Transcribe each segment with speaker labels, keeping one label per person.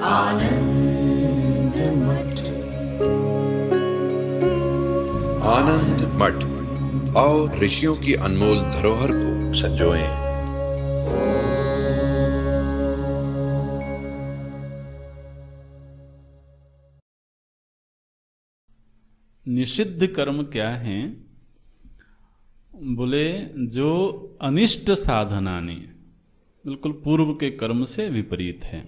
Speaker 1: आनंद मठ।
Speaker 2: आनंद मठ और ऋषियों की अनमोल धरोहर को संजोएं।
Speaker 3: निषिद्ध कर्म क्या हैं? बोले जो अनिष्ट साधनानि, बिल्कुल पूर्व के कर्म से विपरीत है।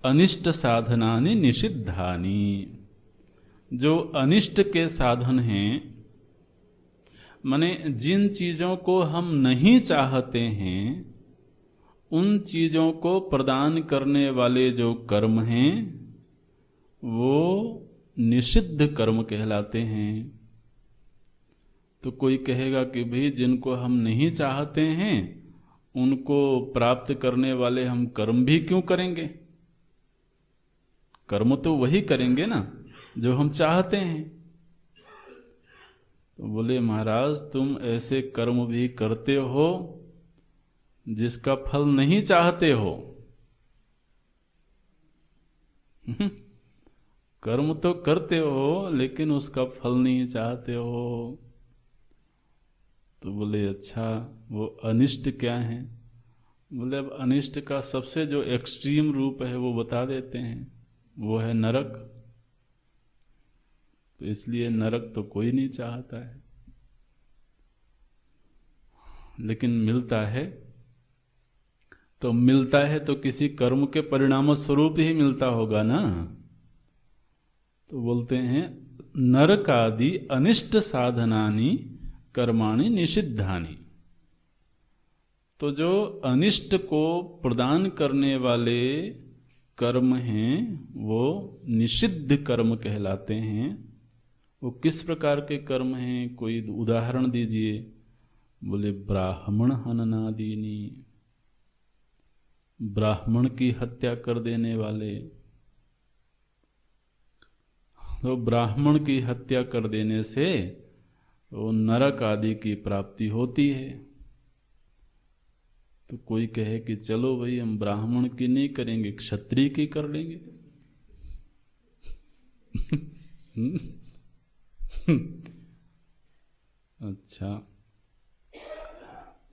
Speaker 3: अनिष्ट साधनानि निषिद्धानि, जो अनिष्ट के साधन हैं, माने जिन चीजों को हम नहीं चाहते हैं उन चीजों को प्रदान करने वाले जो कर्म हैं वो निषिद्ध कर्म कहलाते हैं। तो कोई कहेगा कि भाई जिनको हम नहीं चाहते हैं उनको प्राप्त करने वाले हम कर्म भी क्यों करेंगे? कर्म तो वही करेंगे ना जो हम चाहते हैं। तो बोले महाराज तुम ऐसे कर्म भी करते हो जिसका फल नहीं चाहते हो। कर्म तो करते हो लेकिन उसका फल नहीं चाहते हो। तो बोले अच्छा वो अनिष्ट क्या है? बोले अब अनिष्ट का सबसे जो एक्सट्रीम रूप है वो बता देते हैं, वो है नरक। तो इसलिए नरक तो कोई नहीं चाहता है, लेकिन मिलता है तो किसी कर्म के परिणाम स्वरूप ही मिलता होगा ना। तो बोलते हैं नरक आदि अनिष्ट साधनानि कर्माणि निषिद्धानि। तो जो अनिष्ट को प्रदान करने वाले कर्म हैं वो निषिद्ध कर्म कहलाते हैं। वो किस प्रकार के कर्म हैं? कोई उदाहरण दीजिए। बोले ब्राह्मण हननादीनी, ब्राह्मण की हत्या कर देने वाले। तो ब्राह्मण की हत्या कर देने से वो नरक आदि की प्राप्ति होती है। तो कोई कहे कि चलो भाई हम ब्राह्मण की नहीं करेंगे, क्षत्रिय की कर लेंगे। अच्छा,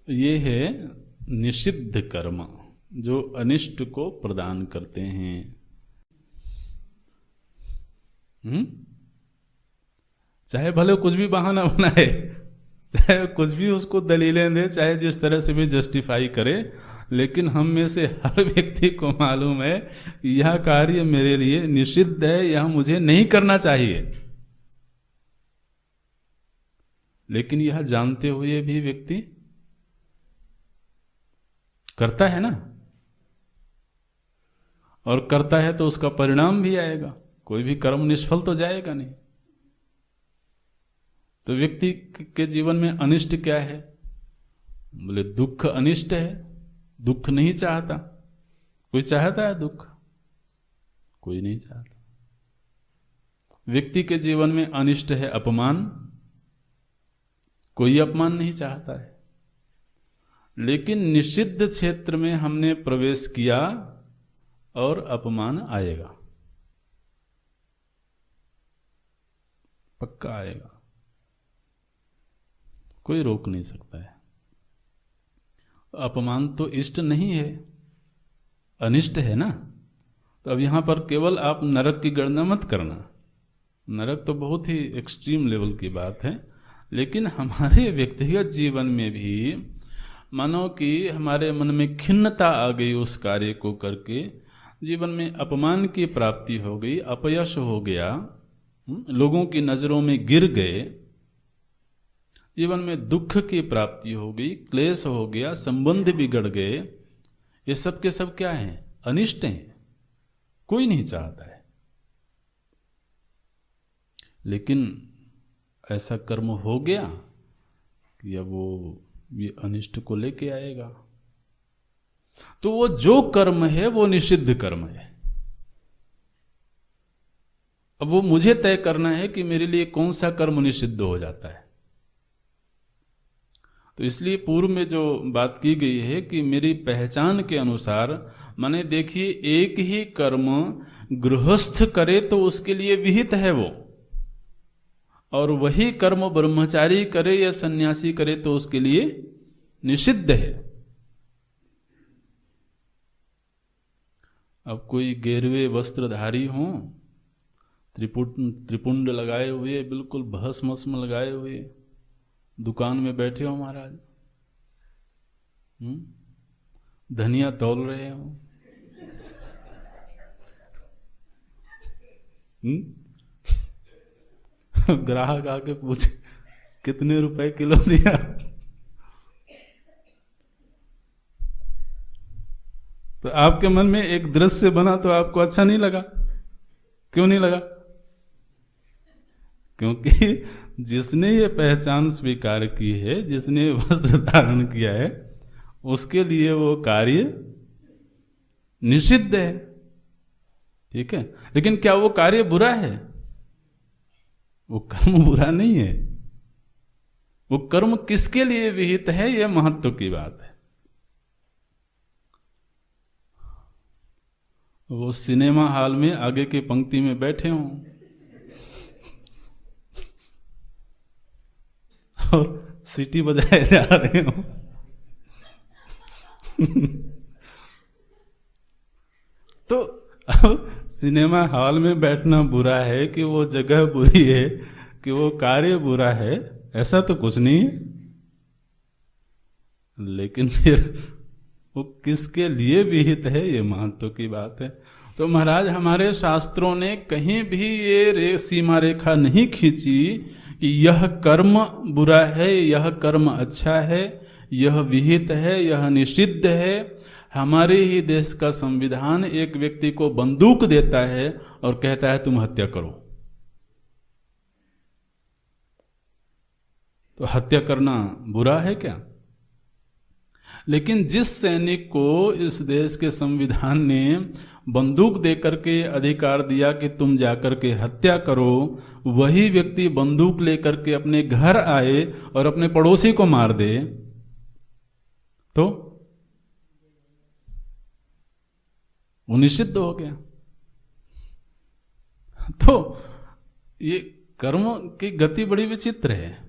Speaker 3: ये है निषिद्ध कर्म जो अनिष्ट को प्रदान करते हैं। चाहे भले कुछ भी बहाना बनाए, चाहे कुछ भी उसको दलीलें दे, चाहे जिस तरह से भी जस्टिफाई करे, लेकिन हम में से हर व्यक्ति को मालूम है यह कार्य मेरे लिए निषिद्ध है, यह मुझे नहीं करना चाहिए। लेकिन यह जानते हुए भी व्यक्ति करता है ना, और करता है तो उसका परिणाम भी आएगा। कोई भी कर्म निष्फल तो जाएगा नहीं। तो व्यक्ति के जीवन में अनिष्ट क्या है? बोले दुख अनिष्ट है, दुख नहीं चाहता। कोई चाहता है दुख? कोई नहीं चाहता। व्यक्ति के जीवन में अनिष्ट है अपमान, कोई अपमान नहीं चाहता है। लेकिन निषिद्ध क्षेत्र में हमने प्रवेश किया और अपमान आएगा, पक्का आएगा, कोई रोक नहीं सकता है। अपमान तो इष्ट नहीं है, अनिष्ट है ना। तो अब यहां पर केवल आप नरक की गणना मत करना, नरक तो बहुत ही एक्सट्रीम लेवल की बात है। लेकिन हमारे व्यक्तिगत जीवन में भी मानो कि हमारे मन में खिन्नता आ गई उस कार्य को करके, जीवन में अपमान की प्राप्ति हो गई, अपयश हो गया, लोगों की नजरों में गिर गए, जीवन में दुख की प्राप्ति हो गई, क्लेश हो गया, संबंध बिगड़ गए। ये सब के सब क्या हैं? अनिष्ट हैं, कोई नहीं चाहता है। लेकिन ऐसा कर्म हो गया कि अब वो ये अनिष्ट को लेके आएगा। तो वो जो कर्म है वो निषिद्ध कर्म है। अब वो मुझे तय करना है कि मेरे लिए कौन सा कर्म निषिद्ध हो जाता है। तो इसलिए पूर्व में जो बात की गई है कि मेरी पहचान के अनुसार माने देखिए, एक ही कर्म गृहस्थ करे तो उसके लिए विहित है वो, और वही कर्म ब्रह्मचारी करे या सन्यासी करे तो उसके लिए निषिद्ध है। अब कोई गेरुए वस्त्रधारी हो, त्रिपुंड लगाए हुए, बिल्कुल भस्म लगाए हुए, दुकान में बैठे हो महाराज, धनिया तौल रहे हो, ग्राहक आके पूछे कितने रुपए किलो दिया, तो आपके मन में एक दृश्य बना तो आपको अच्छा नहीं लगा। क्यों नहीं लगा? क्योंकि जिसने ये पहचान स्वीकार की है, जिसने वस्त्र धारण किया है, उसके लिए वो कार्य निषिद्ध है। ठीक है, लेकिन क्या वो कार्य बुरा है? वो कर्म बुरा नहीं है। वो कर्म किसके लिए विहित है, यह महत्व की बात है। वो सिनेमा हॉल में आगे की पंक्ति में बैठे हों और सीटी बजाए जा रहे हों तो अब सिनेमा हॉल में बैठना बुरा है कि वो जगह बुरी है कि वो कार्य बुरा है, ऐसा तो कुछ नहीं है। लेकिन फिर वो किसके लिए विहित है, ये महत्व की बात है। तो महाराज, हमारे शास्त्रों ने कहीं भी ये सीमा रेखा नहीं खींची कि यह कर्म बुरा है, यह कर्म अच्छा है, यह विहित है, यह निषिद्ध है। हमारे ही देश का संविधान एक व्यक्ति को बंदूक देता है और कहता है तुम हत्या करो, तो हत्या करना बुरा है क्या? लेकिन जिस सैनिक को इस देश के संविधान ने बंदूक देकर के अधिकार दिया कि तुम जाकर के हत्या करो, वही व्यक्ति बंदूक लेकर के अपने घर आए और अपने पड़ोसी को मार दे, तो वो निषिद्ध हो गया। तो ये कर्म की गति बड़ी विचित्र है।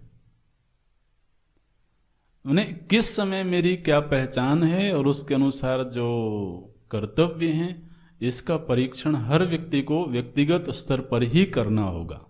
Speaker 3: उन्हें किस समय मेरी क्या पहचान है और उसके अनुसार जो कर्तव्य हैं, इसका परीक्षण हर व्यक्ति को व्यक्तिगत स्तर पर ही करना होगा।